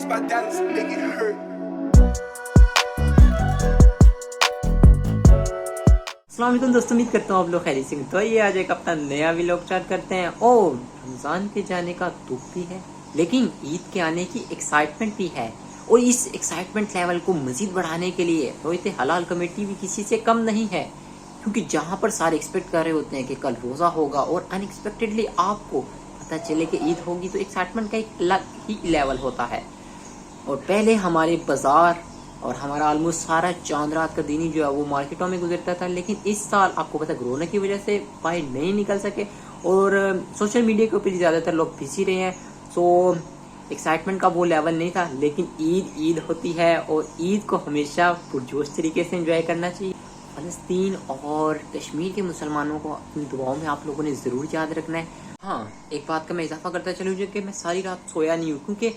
my dollars make it hurt. अस्सलाम वालेकुम दोस्तों, उम्मीद करता हूँ आप लोग खैरियत से हैं। तो ये आज एक अपना नया व्लॉग स्टार्ट करते हैं। और रमजान के जाने का दुख भी है, लेकिन ईद के आने की एक्साइटमेंट भी है। और इस एक्साइटमेंट लेवल को मजीद बढ़ाने के लिए रोयत हलाल कमेटी भी किसी से कम नहीं है, क्योंकि जहाँ पर सारे एक्सपेक्ट कर रहे होते हैं कि कल रोजा होगा और अनएक्सपेक्टेडली आपको पता चले कि ईद होगी, तो एक्साइटमेंट का एक अलग ही लेवल होता है। और पहले हमारे बाजार और हमारा ऑलमोस्ट सारा चांद रात का दिन ही जो है वो मार्केटों में गुजरता था, लेकिन इस साल आपको पता कोरोना की वजह से बाहर नहीं निकल सके और सोशल मीडिया के ऊपर ज़्यादातर लोग बिजी रहे हैं। सो एक्साइटमेंट का वो लेवल नहीं था, लेकिन ईद होती है और ईद को हमेशा पुरजोश तरीके से एंजॉय करना चाहिए। फ़लस्तीन और कश्मीर के मुसलमानों को अपनी दुआओं में आप लोगों ने ज़रूर याद रखना है। हाँ, एक बात का मैं इजाफा करता चलूँ कि मैं सारी रात सोया नहीं हूँ, क्योंकि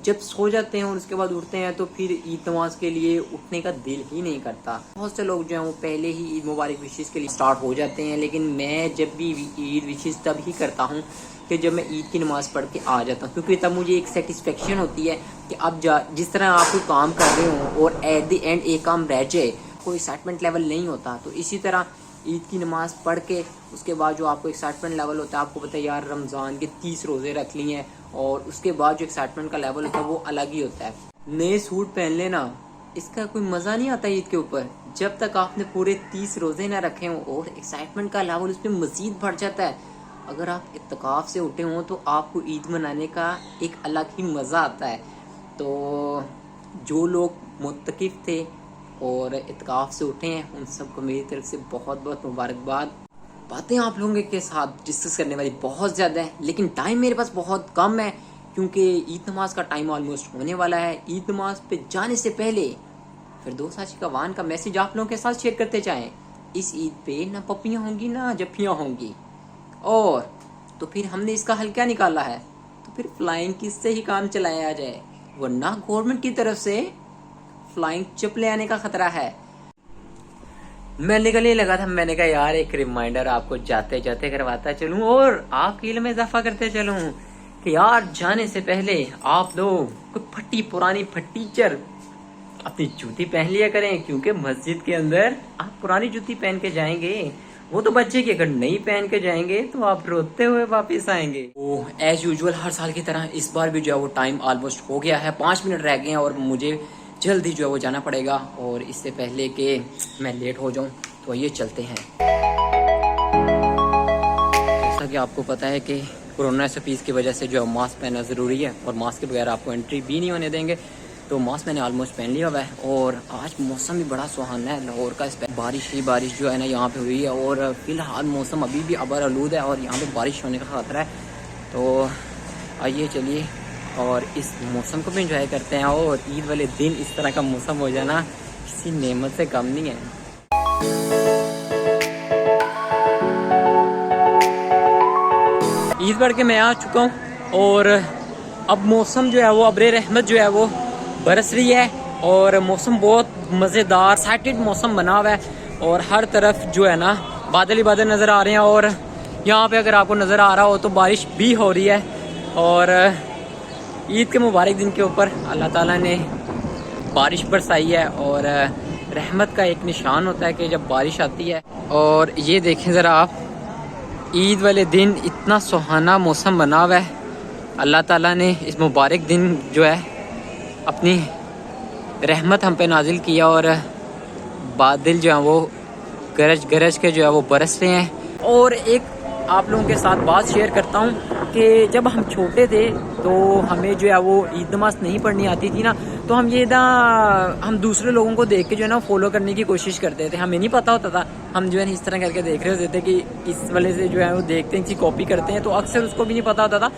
जब सो जाते हैं और उसके बाद उठते हैं तो फिर ईद नमाज के लिए उठने का दिल ही नहीं करता। बहुत से लोग जो हैं वो पहले ही ईद मुबारक विशेष के लिए स्टार्ट हो जाते हैं, लेकिन मैं जब भी ईद विशेष तब ही करता हूँ कि जब मैं ईद की नमाज़ पढ़ के आ जाता हूँ, क्योंकि तब मुझे एक सेटिस्फेक्शन होती है कि अब जिस तरह आप कोई काम कर रहे हो और एट द एंड एक काम रह जाए, कोई एक्साइटमेंट लेवल नहीं होता। तो इसी तरह ईद की नमाज़ पढ़ के उसके बाद जो आपको एक्साइटमेंट लेवल होता है, आपको पता है यार रमज़ान के 30 रोज़े रख लिए हैं, और उसके बाद जो एक्साइटमेंट का लेवल होता है वो अलग ही होता है। नए सूट पहन लेना, इसका कोई मज़ा नहीं आता ईद के ऊपर जब तक आपने पूरे 30 रोज़े ना रखे हों, और एक्साइटमेंट का लेवल उस पर मज़ीद बढ़ जाता है। अगर आप इत्तेकाफ़ से उठे हों तो आपको ईद मनाने का एक अलग ही मज़ा आता है। तो जो लोग मुत्तकिफ़ थे और इत्तेकाफ़ से उठे हैं, उन सबको मेरी तरफ से बहुत बहुत मुबारकबाद। बातें आप लोगों के साथ डिस्कस करने वाली बहुत ज़्यादा है, लेकिन टाइम मेरे पास बहुत कम है, क्योंकि ईद नमाज का टाइम ऑलमोस्ट होने वाला है। ईद नमाज पे जाने से पहले फिरदौस आशिक अवान का मैसेज आप लोगों के साथ शेयर करते जाएं। इस ईद पे ना पप्पियाँ होंगी ना जफ्फियाँ होंगी। और तो फिर हमने इसका हल क्या निकाला है, तो फिर फ्लाइंग किस से ही काम चलाया जाए, वरना गवर्नमेंट की तरफ से फ्लाइंग चिप ले आने का खतरा है। मैं निकलने लगा था, मैंने कहा यार एक रिमाइंडर आपको जाते जाते करवाता चलूं और आपके इल्म में इजाफा करते चलूं कि यार जाने से पहले आप लोग कोई फटी पुरानी फटीचर अपनी जूती पहन लिया करें, क्योंकि मस्जिद के अंदर आप पुरानी जूती पहन के जाएंगे वो तो बच्चे की, अगर नहीं पहन के जाएंगे तो आप रोते हुए वापस आएंगे। वो एज यूजुअल हर साल की तरह इस बार भी जो है वो टाइम ऑलमोस्ट हो गया है, 5 मिनट रह गए हैं और मुझे जल्दी जो है वो जाना पड़ेगा। और इससे पहले कि मैं लेट हो जाऊं तो ये चलते हैं। जैसा कि आपको पता है कि कोरोना फीस की वजह से जो है मास्क पहनना ज़रूरी है, और मास्क के बगैर आपको एंट्री भी नहीं होने देंगे। तो मास्क मैंने ऑलमोस्ट पहन लिया हुआ है। और आज मौसम भी बड़ा सुहाना है लाहौर का, बारिश ही बारिश जो है ना यहाँ पे हुई है, और फिलहाल मौसम अभी भी अबर आलूद है और यहाँ पे बारिश होने का खतरा है। तो आइए चलिए और इस मौसम को भी एंजॉय करते हैं। और ईद वाले दिन इस तरह का मौसम हो जाना किसी नेमत से कम नहीं है। ईद पढ़ के मैं आ चुका हूँ और अब मौसम जो है वो अबरे रहमत जो है वो बरस रही है, और मौसम बहुत मज़ेदार एक्साइटेड मौसम बना हुआ है, और हर तरफ जो है ना बादल ही बादल नज़र आ रहे हैं। और यहाँ पे अगर आपको नज़र आ रहा हो तो बारिश भी हो रही है। और ईद के मुबारक दिन के ऊपर अल्लाह ताला ने बारिश बरसाई है, और रहमत का एक निशान होता है कि जब बारिश आती है। और ये देखें ज़रा आप, ईद वाले दिन इतना सुहाना मौसम बना हुआ है। अल्लाह ताला ने इस मुबारक दिन जो है अपनी रहमत हम पे नाजिल किया, और बादल जो है वो गरज गरज के जो है वो बरस रहे हैं। और एक आप लोगों के साथ बात शेयर करता हूँ कि जब हम छोटे थे तो हमें जो है वो ईद नमाज नहीं पढ़नी आती थी ना, तो हम दूसरे लोगों को देख के जो है ना फॉलो करने की कोशिश करते थे। हमें नहीं पता होता था, हम जो है इस तरह करके देख रहे होते थे कि इस वाले से जो है वो देखते हैं, किसी कॉपी करते हैं, तो अक्सर उसको भी नहीं पता होता था।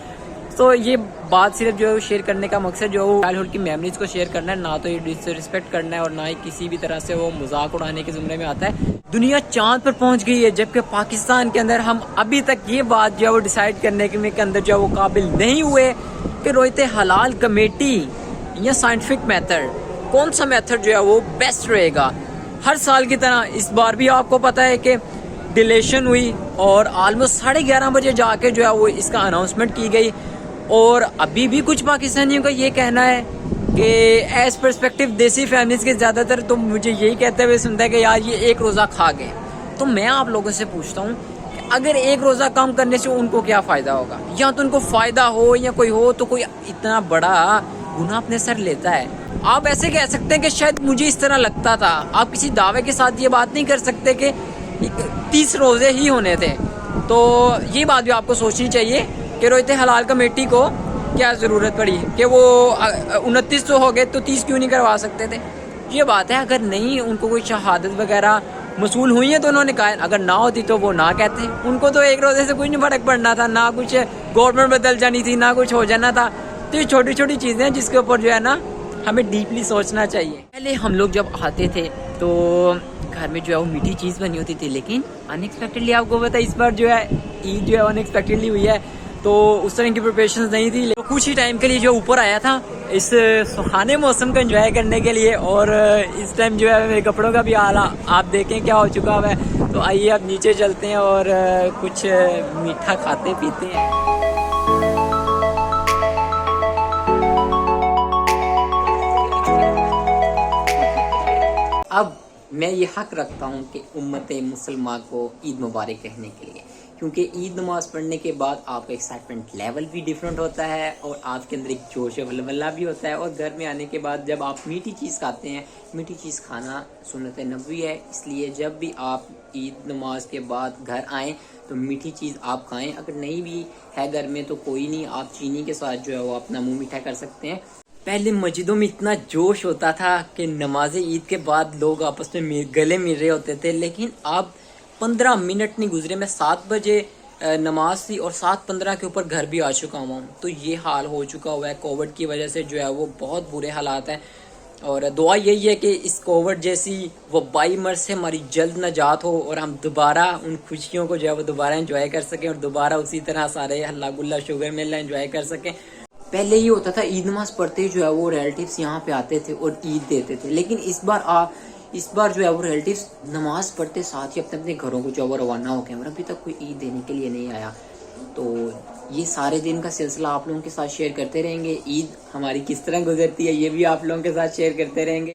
तो ये बात सिर्फ जो है शेयर करने का मकसद जो है चाइल्डहुड की मेमोरीज को शेयर करना है, ना तो ये डिसरिस्पेक्ट करना है और ना ही किसी भी तरह से वो मजाक उड़ाने के जुमले में आता है। दुनिया चांद पर पहुंच गई है, जबकि पाकिस्तान के अंदर हम अभी तक ये बात जो है वो डिसाइड करने के अंदर जो है वो काबिल नहीं हुए कि रोयत हलाल कमेटी या साइंटिफिक मेथड कौन सा मेथड जो है वो बेस्ट रहेगा। हर साल की तरह इस बार भी आपको पता है कि डिलेशन हुई और ऑलमोस्ट 11:30 बजे जाके जो है वो इसका अनाउंसमेंट की गई। और अभी भी कुछ पाकिस्तानियों का ये कहना है कि एज परस्पेक्टिव देसी फैमिलीज के ज़्यादातर तो मुझे यही कहते हुए सुनता है कि यार ये एक रोज़ा खा गए। तो मैं आप लोगों से पूछता हूँ कि अगर एक रोज़ा कम करने से उनको क्या फ़ायदा होगा, या तो उनको फ़ायदा हो या कोई हो तो कोई इतना बड़ा गुनाह अपने सर लेता है। आप ऐसे कह सकते हैं कि शायद मुझे इस तरह लगता था, आप किसी दावे के साथ ये बात नहीं कर सकते कि 30 रोज़े ही होने थे। तो ये बात भी आपको सोचनी चाहिए कि रोयत हलाल कमेटी को क्या ज़रूरत पड़ी कि वो 29 तो हो गए तो 30 क्यों नहीं करवा सकते थे। ये बात है, अगर नहीं उनको कोई शहादत वगैरह मसूल हुई है तो उन्होंने कहा, अगर ना होती तो वो ना कहते। उनको तो एक रोज़े से कुछ नहीं फर्क पड़ना था, ना कुछ गवर्नमेंट बदल जानी थी, ना कुछ हो जाना था। तो ये छोटी छोटी चीज़ें हैं जिसके ऊपर जो है ना हमें डीपली सोचना चाहिए। पहले हम लोग जब आते थे तो घर में जो है वो मीठी चीज़ बनी होती थी, लेकिन अनएक्सपेक्टेडली आपको पता है इस बार जो है ईद जो है अनएक्सपेक्टेडली हुई है, तो उस तरह की प्रिपरेशंस नहीं थी। तो कुछ ही टाइम के लिए जो ऊपर आया था इस सुहाने मौसम को एंजॉय करने के लिए, और इस टाइम जो है मेरे कपड़ों का भी हाल आप देखें क्या हो चुका है। तो आइए अब नीचे चलते हैं और कुछ मीठा खाते पीते हैं। अब मैं ये हक रखता हूँ कि उम्मत मुसलमान को ईद मुबारक कहने के लिए, क्योंकि ईद नमाज पढ़ने के बाद आपका एक्साइटमेंट लेवल भी डिफरेंट होता है और आपके अंदर एक जोश वल्वला भी होता है। और घर में आने के बाद जब आप मीठी चीज़ खाते हैं, मीठी चीज़ खाना सुन्नत नबवी है, इसलिए जब भी आप ईद नमाज के बाद घर आएँ तो मीठी चीज़ आप खाएँ। अगर नहीं भी है घर में तो कोई नहीं, आप चीनी के साथ जो है वो अपना मुँह मीठा कर सकते हैं। पहले मस्जिदों में इतना जोश होता था कि नमाज ईद के बाद लोग आपस में गले मिल रहे होते थे, लेकिन अब 15 मिनट नहीं गुजरे, मैं 7 बजे नमाज थी और 7:15 के ऊपर घर भी आ चुका हूँ। तो ये हाल हो चुका हुआ है कोविड की वजह से, जो है वो बहुत बुरे हालात हैं। और दुआ यही है कि इस कोविड जैसी वबाई मर्ज से हमारी जल्द नजात हो और हम दोबारा उन खुशियों को जो है वो दोबारा एंजॉय कर सकें और दोबारा उसी तरह सारे हल्ला गुल्ला शुगर मेला एंजॉय कर सकें। पहले ये होता था ईद नमाज पढ़ते जो है वो रिलेटिव्स यहाँ पे आते थे और ईद देते थे, लेकिन इस बार जो है वो रिलेटिव्स नमाज पढ़ते साथ ही अपने अपने घरों को जो है वो रवाना हो गए और अभी तक कोई ईद देने के लिए नहीं आया। तो ये सारे दिन का सिलसिला आप लोगों के साथ शेयर करते रहेंगे। ईद हमारी किस तरह गुजरती है ये भी आप लोगों के साथ शेयर करते रहेंगे।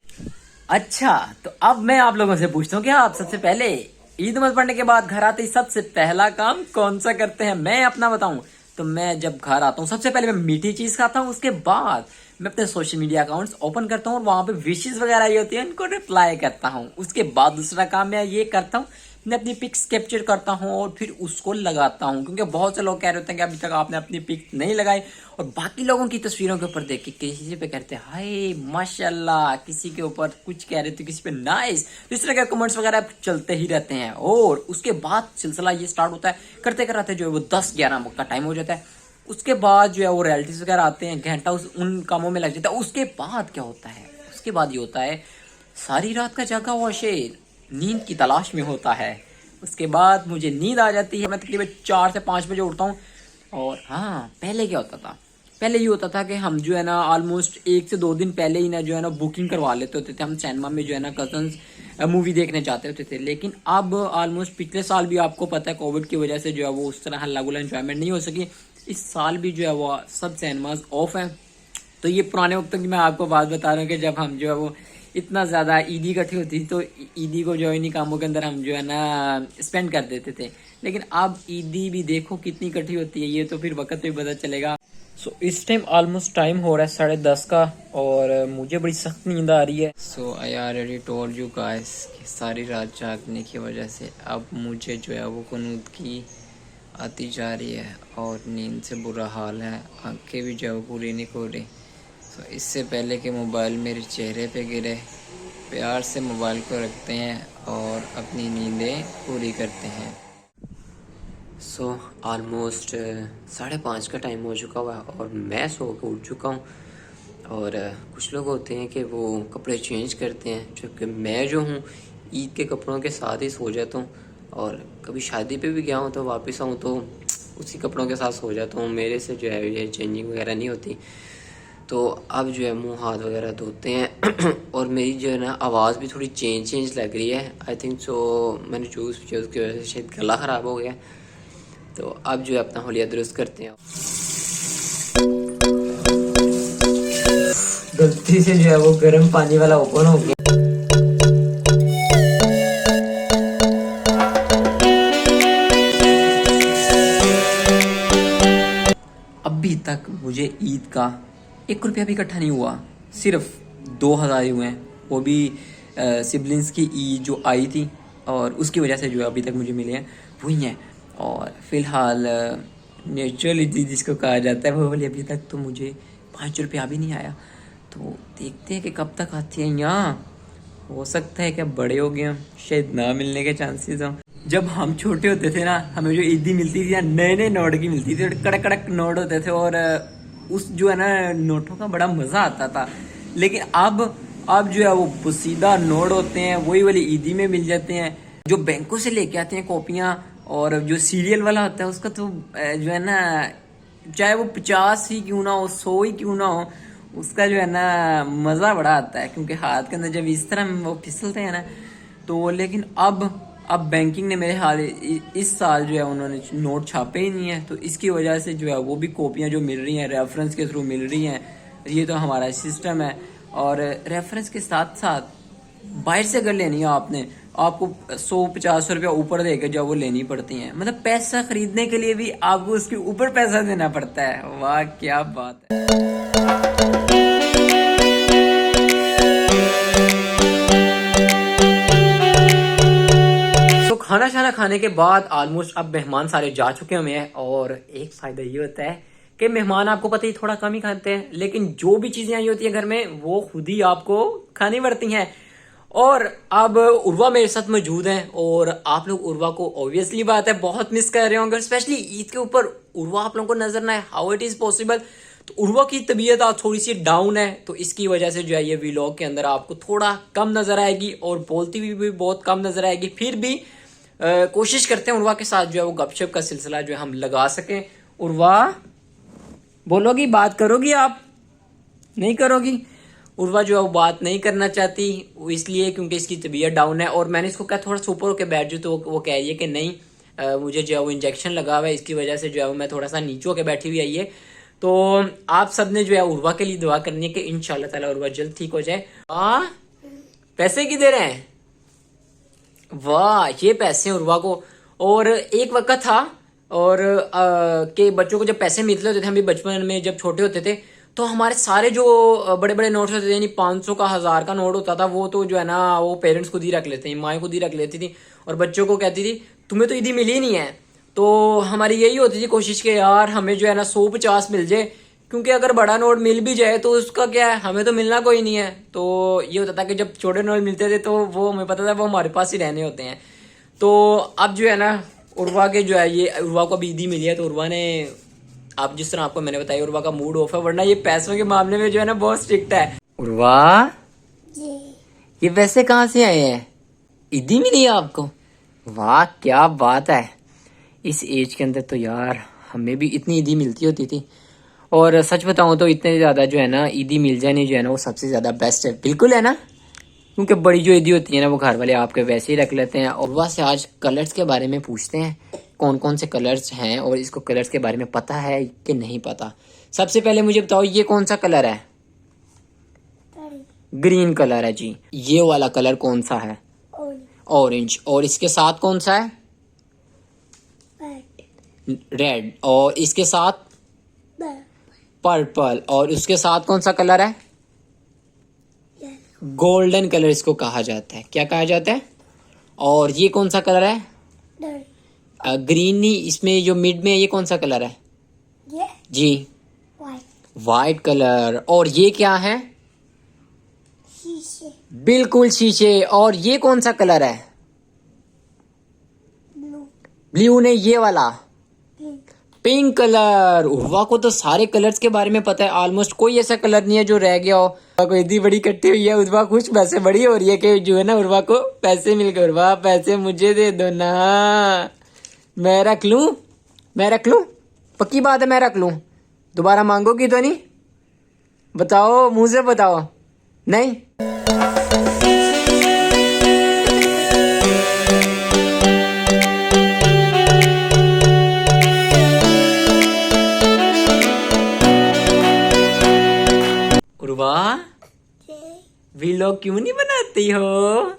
अच्छा, तो अब मैं आप लोगों से पूछता हूँ कि आप सबसे पहले ईद नमाज पढ़ने के बाद घर आते ही सबसे पहला काम कौन सा करते हैं? मैं अपना बताऊं तो मैं जब घर आता हूँ सबसे पहले मैं मीठी चीज खाता हूँ, उसके बाद मैं अपने सोशल मीडिया अकाउंट्स ओपन करता हूँ और वहां पे विशेस वगैरह ये होती है उनको रिप्लाई करता हूँ। उसके बाद दूसरा काम मैं ये करता हूँ, मैं अपनी पिक्स कैप्चर करता हूँ और फिर उसको लगाता हूँ, क्योंकि बहुत से लोग कह रहे होते हैं कि अभी तक आपने अपनी पिक नहीं लगाई और बाकी लोगों की तस्वीरों के ऊपर देख के किसी पे कहते हैं हाय माशाल्लाह, किसी के ऊपर कुछ कह रहे थे, किसी पे नाइस, इस तरह के कमेंट्स वगैरह चलते ही रहते हैं। और उसके बाद सिलसिला ये स्टार्ट होता है, करते कराते जो है वो 10-11 का टाइम हो जाता है। उसके बाद जो है वो रियलिटीज वगैरह आते हैं, घंटा उन कामों में लग जाता है। उसके बाद क्या होता है? उसके बाद ये होता है सारी रात का जागा हुआ शेर नींद की तलाश में होता है। उसके बाद मुझे नींद आ जाती है, मैं तकरीबन 4 से 5 बजे उठता हूँ। और हाँ, पहले क्या होता था? पहले ये होता था कि हम जो है ना ऑलमोस्ट 1 से 2 दिन पहले ही ना जो है ना बुकिंग करवा लेते होते थे। हम सिनेमा में जो है ना कजन्स मूवी देखने जाते होते थे। लेकिन अब ऑलमोस्ट पिछले साल भी आपको पता है कोविड की वजह से जो है वो उस तरह हल्ला गुल्ला एंजॉयमेंट नहीं हो सकी। इस साल भी जो है वो सब सिनेमाज ऑफ हैं। तो ये पुराने वक्त की मैं आपको बात बता रहा हूँ कि जब हम जो है वो इतना ज़्यादा ईदी इकट्ठी होती थी तो ईदी को जो है इन्हीं कामों के अंदर हम जो है ना स्पेंड कर देते थे। लेकिन अब ईदी भी देखो कितनी इकट्ठी होती है, ये तो फिर वक्त पे पता चलेगा। सो इस टाइम ऑलमोस्ट टाइम हो रहा है 10:30 का और मुझे बड़ी सख्त नींद आ रही है। So I already told you guys कि सारी रात जागने की वजह से अब मुझे जो है वो कुनूद की आती जा रही है और नींद से बुरा हाल है, आंखें भी जो पूरी नहीं खो रही। तो इससे पहले कि मोबाइल मेरे चेहरे पे गिरे, प्यार से मोबाइल को रखते हैं और अपनी नींदें पूरी करते हैं। सो ऑलमोस्ट 5:30 का टाइम हो चुका हुआ है और मैं सो के उठ चुका हूँ। और कुछ लोग होते हैं कि वो कपड़े चेंज करते हैं, जबकि मैं जो हूँ ईद के कपड़ों के साथ ही सो जाता हूँ। और कभी शादी पे भी गया हूँ तो वापस आऊँ तो उसी कपड़ों के साथ सो जाता हूँ, मेरे से जो है ये चेंजिंग वगैरह नहीं होती। तो अब जो है मुंह हाथ वगैरह धोते हैं और मेरी जो है ना आवाज़ भी थोड़ी चेंज लग रही है। आई थिंक सो मैंने जूस पिया उसकी वजह से शायद गला ख़राब हो गया। तो अब जो है अपना होलिया दुरुस्त करते हैं। गलती से जो है वो गर्म पानी वाला ओपन हो गया। अभी तक मुझे ईद का 1 रुपया भी इकट्ठा नहीं हुआ, सिर्फ 2,000 ही हुए हैं, वो भी सिबलिंग्स की ईद जो आई थी और उसकी वजह से जो है अभी तक मुझे मिले हैं वही हैं। और फिलहाल नेचुरल ईद जिसको कहा जाता है वो वाली अभी तक तो मुझे 5 रुपया भी नहीं आया। तो देखते हैं कि कब तक आती है। यहाँ हो सकता है कि अब बड़े हो गए हम, शायद ना मिलने के चांसेस हों। जब हम छोटे होते थे ना, हमें जो ईदी मिलती थी ना, नए नए नोट की मिलती थी, कड़क कड़क नोट होते थे और उस जो है ना नोटों का बड़ा मजा आता था। लेकिन अब जो है वो पुसीदा नोट होते हैं, वही वाली ईदी में मिल जाते हैं। जो बैंकों से लेके आते हैं कॉपियां, और जो सीरियल वाला होता है उसका तो जो है ना, चाहे वो 50 ही क्यों ना हो, 100 ही क्यों ना हो, उसका जो है ना मजा बड़ा आता है, क्योंकि हाथ के अंदर जब इस तरह वो फिसलते हैं ना तो। लेकिन अब बैंकिंग ने मेरे हाल इस साल जो है उन्होंने नोट छापे ही नहीं है, तो इसकी वजह से जो है वो भी कॉपियां जो मिल रही हैं रेफरेंस के थ्रू मिल रही हैं। ये तो हमारा सिस्टम है। और रेफरेंस के साथ साथ बाहर से अगर लेनी है आपको 100-50 रुपया ऊपर देकर जो वो लेनी पड़ती हैं। मतलब पैसा खरीदने के लिए भी आपको उसके ऊपर पैसा देना पड़ता है। वाह क्या बात है। तो खाना शाना खाने के बाद ऑलमोस्ट अब मेहमान सारे जा चुके हुए हैं, और एक फायदा ये होता है कि मेहमान आपको पता ही थोड़ा कम ही खाते हैं, लेकिन जो भी चीजें आई होती है घर में वो खुद ही आपको खानी पड़ती हैं। और अब उर्वा मेरे साथ मौजूद हैं, और आप लोग उर्वा को ऑब्वियसली बात है बहुत मिस कर रहे होंगे, स्पेशली ईद के ऊपर उर्वा आप लोगों को नजर ना है। How it is possible. तो उर्वा की तबीयत आज थोड़ी सी डाउन है, तो इसकी वजह से जो है ये व्लॉग के अंदर आपको थोड़ा कम नजर आएगी, और बोलती हुई भी बहुत कम नजर आएगी। फिर भी कोशिश करते हैं उर्वा के साथ जो है वो गपशप का सिलसिला जो है हम लगा सकें। उर्वा बोलोगी, बात करोगी? आप नहीं करोगी? उर्वा जो है वो बात नहीं करना चाहती, वो इसलिए क्योंकि इसकी तबीयत डाउन है। और मैंने इसको कहा थोड़ा सा ऊपर होकर बैठ जाओ, तो वो कह रही है कि नहीं, मुझे जो है वो इंजेक्शन लगा हुआ है, इसकी वजह से जो है वो मैं थोड़ा सा नीचे होकर बैठी हुई आई है। तो आप सबने जो है उर्वा के लिए दुआ करनी है कि इंशाल्लाह ताला उर्वा जल्द ठीक हो जाए। पैसे की दे रहे हैं? वाह, ये पैसे हैं उर्वा को। और एक वक्त था और के बच्चों को जब पैसे मिलते होते थे, हम भी बचपन में जब छोटे होते थे, तो हमारे सारे जो बड़े बड़े नोट्स होते थे, यानी 500 का 1000 का नोट होता था, वो तो जो है ना वो पेरेंट्स खुद ही रख लेते हैं, माएँ खुद ही रख लेती थी, और बच्चों को कहती थी तुम्हें तो ईदी मिली नहीं है। तो हमारी यही होती थी कोशिश के यार हमें जो है ना 100-50 मिल जाए, क्योंकि अगर बड़ा नोट मिल भी जाए तो उसका क्या है, हमें तो मिलना कोई नहीं है। तो ये होता था कि जब छोटे नोट मिलते थे तो वो हमें पता था वो हमारे पास ही रहने होते हैं। तो अब जो है ना उर्वा के जो है ये उर्वा को अभी ईदी मिली है, तो उर्वा ने, आप जिस तरह आपको मैंने बताया, उर्वा का मूड ऑफ है, वरना ये पैसों के मामले में जो है ना बहुत स्ट्रिक्ट है। उर्वा ये पैसे कहाँ से आए हैं? ईदी मिली है आपको? वाह क्या बात है। इस एज के अंदर तो यार हमें भी इतनी ईदी मिलती होती थी, और सच बताऊं तो इतने ज्यादा जो है ना ईदी मिल जाने जो है ना वो सबसे ज्यादा बेस्ट है। बिल्कुल है ना, क्योंकि बड़ी जो ईदी होती है ना वो घर वाले आपके वैसे ही रख लेते हैं। और वह से आज कलर्स के बारे में पूछते हैं, कौन कौन से कलर्स हैं और इसको कलर्स के बारे में पता है कि नहीं पता। सबसे पहले मुझे बताओ ये कौन सा कलर है? ग्रीन कलर है जी। ये वाला कलर कौन सा है? ऑरेंज। और इसके साथ कौन सा है? रेड। और इसके साथ पर्पल। और उसके साथ कौन सा कलर है? गोल्डन कलर इसको कहा जाता है। क्या कहा जाता है? और ये कौन सा कलर है? ग्रीन नहीं, इसमें जो मिड में है ये कौन सा कलर है? ये? जी वाइट कलर। और ये क्या है? शीशे। बिल्कुल शीशे। और ये कौन सा कलर है? ब्लू नहीं, ये वाला पिंक कलर। उर्वा को तो सारे कलर्स के बारे में पता है ऑलमोस्ट, कोई ऐसा कलर नहीं है जो रह गया हो। कोई इतनी बड़ी इकट्ठी हुई है, उर्वा खुश वैसे बड़ी हो रही है कि जो है ना उर्वा को पैसे मिल गए। उर्वा पैसे मुझे दे दो ना, मैं रख लूं, मैं रख लूं, पक्की बात है मैं रख लूं। दोबारा मांगोगी तो नहीं? बताओ, मुंह से बताओ। नहीं? उर्वा व्लॉग क्यों नहीं बनाती हो?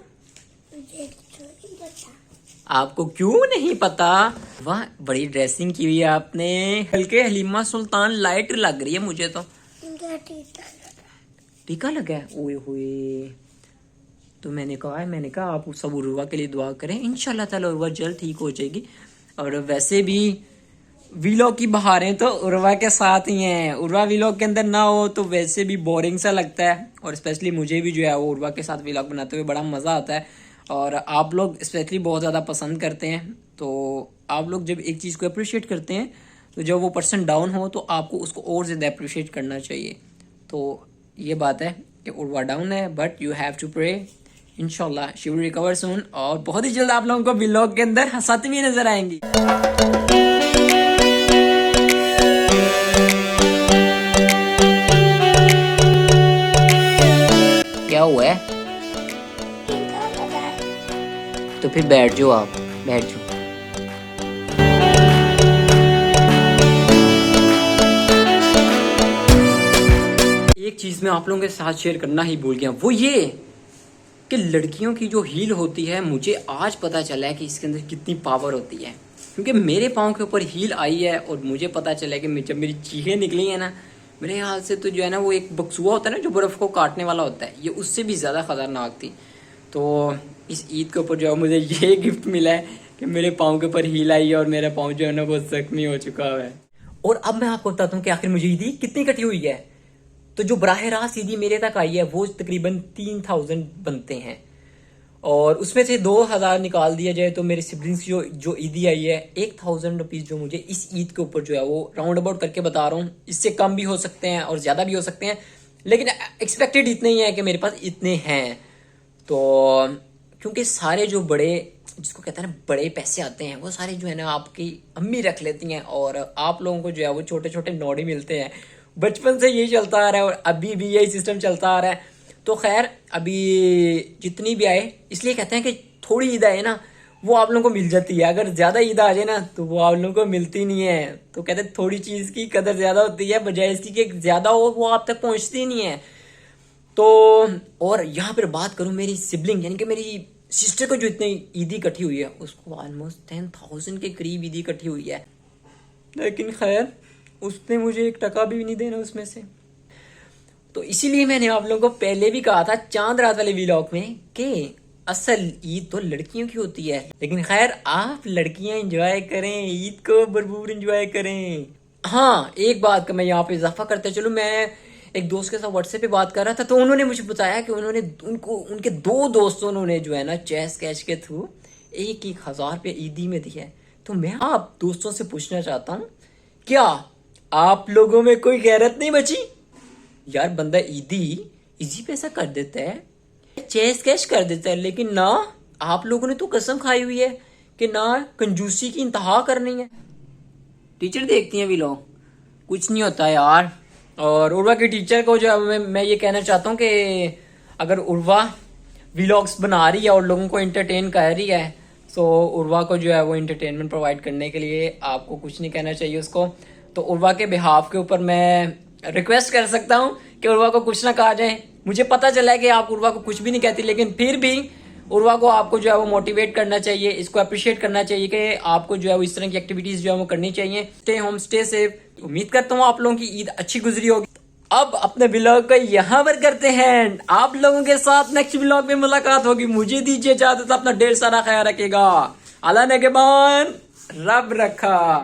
आपको क्यों नहीं पता? वाह, बड़ी ड्रेसिंग की हुई है आपने, हल्के हलीमा सुल्तान लाइट लग रही है मुझे तो। टीका लगा है? ओए होए। तो मैंने कहा आप सब उर्वा के लिए दुआ करें, इंशाल्लाह ताला उर्वा जल्द ठीक हो जाएगी। और वैसे भी व्लॉग की बहारें तो उर्वा के साथ ही हैं। उर्वा व्लॉग के अंदर ना हो तो वैसे भी बोरिंग सा लगता है, और स्पेशली मुझे भी जो है वो उर्वा के साथ व्लॉग बनाते हुए बड़ा मज़ा आता है। और आप लोग स्पेशली बहुत ज़्यादा पसंद करते हैं। तो आप लोग जब एक चीज़ को अप्रिशिएट करते हैं तो जब वो पर्सन डाउन हो तो आपको उसको और ज़्यादा अप्रिशिएट करना चाहिए। तो ये बात है कि उर्वा डाउन है, but you have to pray, इंशाल्लाह शी विल रिकवर सून। और बहुत ही जल्द आप लोगों को व्लॉग के अंदर हंसाती हुई नजर आएंगी। क्या हुआ है? तो फिर बैठ जाओ, आप बैठ जाओ। एक चीज मैं आप लोगों के साथ शेयर करना ही भूल गया, वो ये कि लड़कियों की जो हील होती है, मुझे आज पता चला है कि इसके अंदर कितनी पावर होती है। क्योंकि मेरे पाँव के ऊपर हील आई है और मुझे पता चला है कि जब मेरी चीखें निकली है ना, मेरे ख्याल से तो जो है ना वो एक बक्सुआ होता है ना जो बर्फ को काटने वाला होता है, ये उससे भी ज़्यादा खतरनाक थी। तो इस ईद के ऊपर जो है मुझे ये गिफ्ट मिला है कि मेरे पाँव के ऊपर हील आई है और मेरा पाँव जो है ना वो जख्मी हो चुका है। और अब मैं आपको बताता हूँ कि आखिर मुझे ईदी कितनी कटी हुई है। तो जो बराह रास्त ईदी मेरे तक आई है वो तकरीबन 3000 बनते हैं, और उसमें से 2000 निकाल दिया जाए तो मेरे सिबलिंग्स जो ईदी आई है 1000 रुपीज़ जो मुझे इस ईद के ऊपर जो है वो राउंड अबाउट करके बता रहा हूँ। इससे कम भी हो सकते हैं और ज़्यादा भी हो सकते हैं, लेकिन एक्सपेक्टेड इतने ही है कि मेरे पास इतने हैं। तो क्योंकि सारे जो बड़े, जिसको कहते हैं ना बड़े पैसे आते हैं, वो सारे जो है ना आपकी अम्मी रख लेती हैं, और आप लोगों को जो है वो छोटे छोटे नोट ही मिलते हैं। बचपन से यही चलता आ रहा है और अभी भी यही सिस्टम चलता आ रहा है। तो खैर अभी जितनी भी आए, इसलिए कहते हैं कि थोड़ी ईद आए ना वो आप लोगों को मिल जाती है, अगर ज़्यादा ईद आ जाए ना तो वो आप लोगों को मिलती नहीं है। तो कहते हैं थोड़ी चीज़ की कदर ज़्यादा होती है, बजाय इसकी कि ज़्यादा हो वो आप तक पहुँचती नहीं है। तो और यहाँ पर बात करूँ मेरी सिबलिंग यानी कि मेरी सिस्टर को जो इतनी ईदी इकट्ठी हुई है उसको ऑलमोस्ट 10,000 के करीब ईदी इकट्ठी हुई है, लेकिन खैर उसने मुझे 1 टका भी नहीं देना उसमें से। तो इसीलिए मैंने आप लोगों को पहले भी कहा था चांद रात वाले व्लॉग में कि असल ईद तो लड़कियों की होती है, लेकिन खैर आप लड़कियां एंजॉय करें, ईद को भरपूर एंजॉय करें। हाँ, एक बात का मैं यहाँ पे इजाफा करते चलूँ, मैं एक दोस्त के साथ व्हाट्सएप पे बात कर रहा था तो उन्होंने मुझे बताया कि उनके 2 दोस्तों ने जो है ना चेस कैश के थ्रू 1,000 रुपये ईदी में दिया है। तो मैं आप दोस्तों से पूछना चाहता हूँ, क्या आप लोगों में कोई गैरत नहीं बची? यार बंदा ईदी इजी पैसा कर देता है, चेस कैश कर देता है, लेकिन ना आप लोगों ने तो कसम खाई हुई है कि ना कंजूसी की इंतहा करनी है। टीचर देखती हैं व्लॉग, कुछ नहीं होता यार। और उर्वा की टीचर को जो मैं ये कहना चाहता हूँ कि अगर उर्वा व्लॉग्स बना रही है और लोगों को एंटरटेन कर रही है तो उर्वा को जो है वो एंटरटेनमेंट प्रोवाइड करने के लिए आपको कुछ नहीं कहना चाहिए उसको। तो उर्वा के बिहाफ के ऊपर मैं रिक्वेस्ट कर सकता हूँ कि उर्वा को कुछ ना कहा जाए। मुझे पता चला है कि आप उर्वा को कुछ भी नहीं कहती, लेकिन फिर भी उर्वा को आपको जो है वो मोटिवेट करना चाहिए, इसको अप्रिशिएट करना चाहिए कि आपको जो है वो इस तरह की एक्टिविटीज जो है वो करनी चाहिए। Stay home, stay safe. उम्मीद करता हूँ आप लोगों की ईद अच्छी गुजरी होगी। अब अपने व्लॉग को यहाँ पर करते हैं, आप लोगों के साथ नेक्स्ट व्लॉग में मुलाकात होगी। मुझे दीजिए इजाजत, अपना ढेर सारा ख्याल रखिएगा। अल्लाह ने के बान रब रखा।